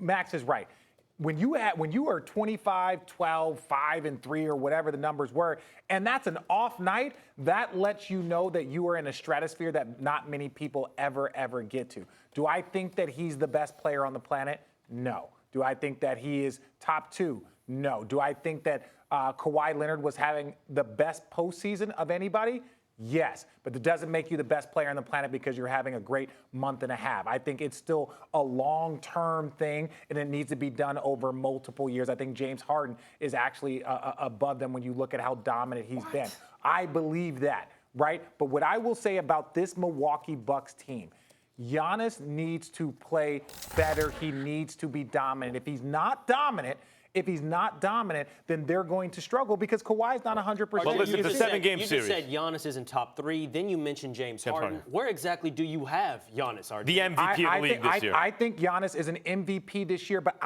Max is right. When you are 25, 12, 5, and 3, or whatever the numbers were, and that's an off night, that lets you know that you are in a stratosphere that not many people ever get to. Do I think that he's the best player on the planet? No. Do I think that he is top 2? No. Do I think that Kawhi Leonard was having the best postseason of anybody? Yes, but it doesn't make you the best player on the planet because you're having a great month and a half. I think it's still a long-term thing, and it needs to be done over multiple years. I think James Harden is actually above them when you look at how dominant he's been. I believe that, right? But what I will say about this Milwaukee Bucks team, Giannis needs to play better. He needs to be dominant. If he's not dominant, then they're going to struggle because Kawhi's not 100%. Well, listen, the 7-game series. You just said Giannis is in top 3. Then you mentioned James Harden. Where exactly do you have Giannis, RJ? The MVP of the league this year. I think Giannis is an MVP this year, but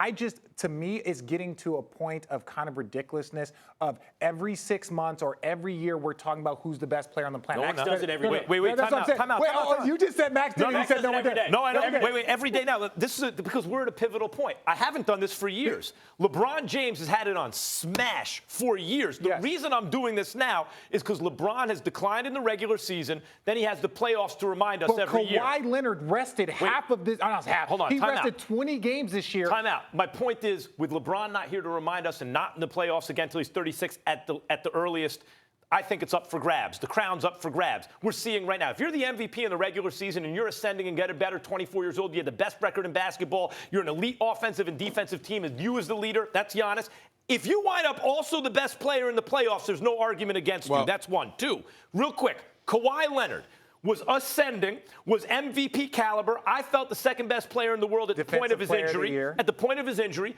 to me, it's getting to a point of kind of ridiculousness of every 6 months or every year we're talking about who's the best player on the planet. Max does it every day. Wait, time out. Wait, you just said Max did it. Max does it every day. No, I don't. Wait, every day now. This is because we're at a pivotal point. I haven't done this for years. LeBron James has had it on smash for years. The reason I'm doing this now is because LeBron has declined in the regular season. Then he has the playoffs to remind us every year. Kawhi Leonard rested half of this. Not half. Hold on. He rested 20 games this year. Time out. My point is, with LeBron not here to remind us and not in the playoffs again until he's 36 at the earliest, I think it's up for grabs. The crown's up for grabs. We're seeing right now, if you're the MVP in the regular season and you're ascending and getting better, 24 years old, you have the best record in basketball, you're an elite offensive and defensive team, and you as the leader, that's Giannis. If you wind up also the best player in the playoffs, there's no argument against you. That's 1. 2, real quick, Kawhi Leonard was ascending, was MVP caliber. I felt the second best player in the world at the point of his injury.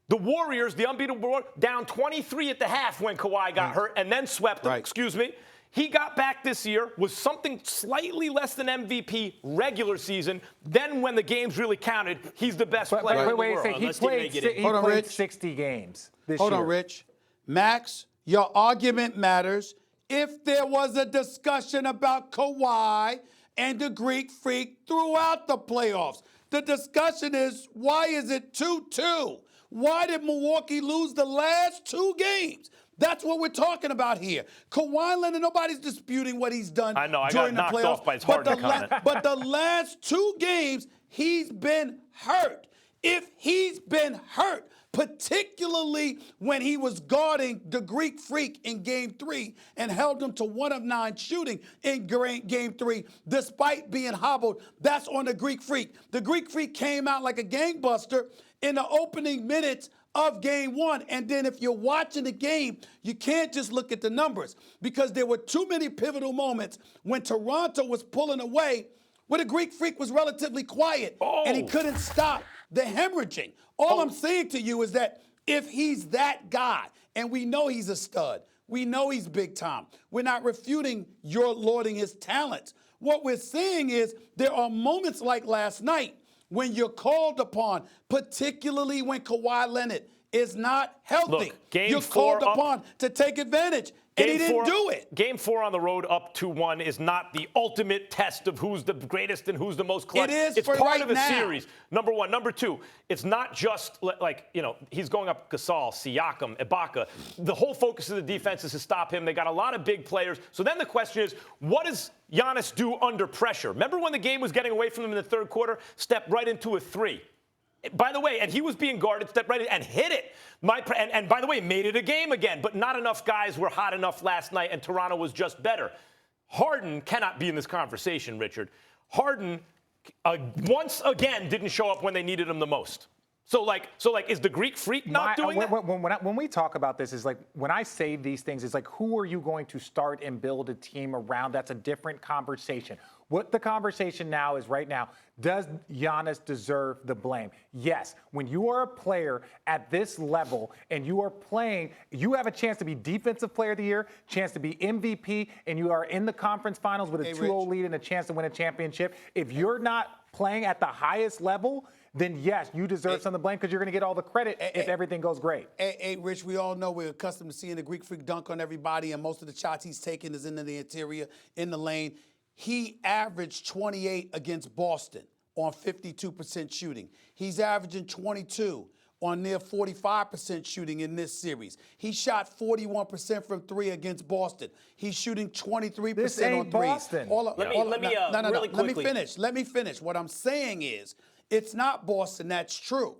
The Warriors, the unbeatable Warriors, down 23 at the half when Kawhi got hurt and then swept them. Excuse me. He got back this year, was something slightly less than MVP regular season. Then when the games really counted, he's the best player in the world. He played 60 games this year. Hold on, Rich. Max, your argument matters. If there was a discussion about Kawhi and the Greek Freak throughout the playoffs, the discussion is, why is it 2-2? Why did Milwaukee lose the last 2 games? That's what we're talking about here. Kawhi Leonard, nobody's disputing what he's done during the playoffs. I got knocked off by his Harden comment. But the last 2 games, he's been hurt. If he's been hurt, particularly when he was guarding the Greek Freak in Game 3 and held him to 1 of 9 shooting in Game 3, despite being hobbled, that's on the Greek Freak. The Greek Freak came out like a gangbuster in the opening minutes of Game 1. And then if you're watching the game, you can't just look at the numbers because there were too many pivotal moments when Toronto was pulling away where the Greek Freak was relatively quiet and he couldn't stop the hemorrhaging. All I'm saying to you is that if he's that guy, and we know he's a stud, we know he's big time, we're not refuting your lauding his talents. What we're saying is there are moments like last night when you're called upon, particularly when Kawhi Leonard is not healthy. Look, you're called upon to take advantage. And he didn't do it. Game 4 on the road up 2-1 is not the ultimate test of who's the greatest and who's the most clutch. It is it's for part right of a now. series. Number 1. Number 2, it's not just like, he's going up Gasol, Siakam, Ibaka. The whole focus of the defense is to stop him. They got a lot of big players. So then the question is, what does Giannis do under pressure? Remember when the game was getting away from him in the third quarter? Stepped right into a 3. By the way, and he was being guarded, stepped right in and hit it. And by the way, made it a game again. But not enough guys were hot enough last night, and Toronto was just better. Harden cannot be in this conversation, Richard. Harden, once again, didn't show up when they needed him the most. So is the Greek Freak not doing that? When we talk about this, is like when I say these things, it's like who are you going to start and build a team around? That's a different conversation. What the conversation now is right now, does Giannis deserve the blame? Yes. When you are a player at this level and you are playing, you have a chance to be Defensive Player of the Year, chance to be MVP, and you are in the conference finals with a 2-0 lead and a chance to win a championship. If you're not playing at the highest level, then yes, you deserve some of the blame because you're going to get all the credit if everything goes great. Hey, Rich, we all know we're accustomed to seeing the Greek Freak dunk on everybody, and most of the shots he's taking is into the interior, in the lane. He averaged 28 against Boston on 52% shooting. He's averaging 22 on near 45% shooting in this series. He shot 41% from three against Boston. He's shooting 23% This on ain't threes. Boston. Really quickly. Let me finish. What I'm saying is, it's not Boston, that's true.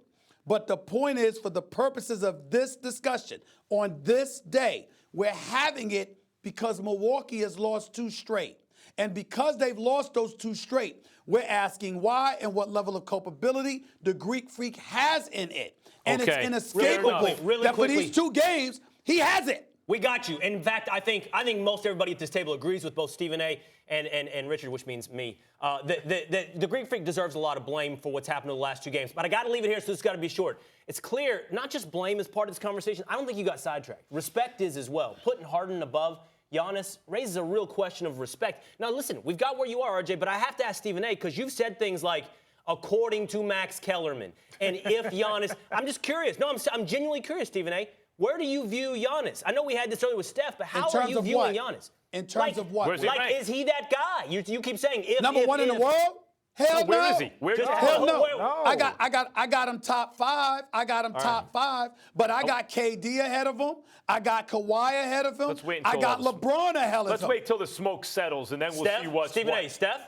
But the point is, for the purposes of this discussion, on this day, we're having it because Milwaukee has lost 2 straight. And because they've lost those 2 straight, we're asking why and what level of culpability the Greek Freak has in it. And it's inescapable that for these 2 games, he has it. We got you. And in fact, I think most everybody at this table agrees with both Stephen A. and Richard, which means me. The Greek Freak deserves a lot of blame for what's happened in the last 2 games. But I got to leave it here, so it's got to be short. It's clear, not just blame is part of this conversation. I don't think you got sidetracked. Respect is as well. Putting Harden above Giannis raises a real question of respect. Now, listen, we've got where you are, RJ, but I have to ask Stephen A. because you've said things like, according to Max Kellerman, and if Giannis, I'm just curious. No, I'm genuinely curious, Stephen A. Where do you view Giannis? I know we had this earlier with Steph, but how are you viewing Giannis? In terms of what? Like, is he that guy? You keep saying if. Number one in the world? Hell no. Where is he? Where is he? Hell no. No. I got him top 5. I got him top 5. But I got KD ahead of him. I got Kawhi ahead of him. Let's wait I until got LeBron ahead of him. Let's wait till the smoke settles, and then we'll see what's Stephen what. A. Steph?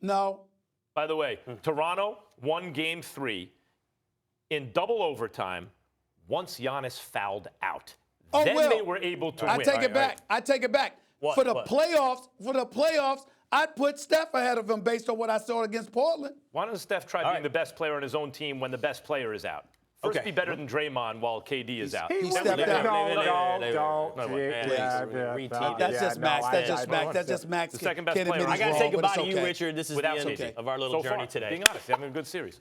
No. By the way, Toronto won Game 3 in double overtime once Giannis fouled out. Then they were able to win. I take it back. I take it back. For the playoffs, I'd put Steph ahead of him based on what I saw against Portland. Why doesn't Steph try being the best player on his own team when the best player is out? First, be better than Draymond while KD is out. He stepped out. That's just Max. That's just Max. The second best player. I got to say goodbye to you, Richard. This is the end of our little journey today. Being honest, they're having a good series.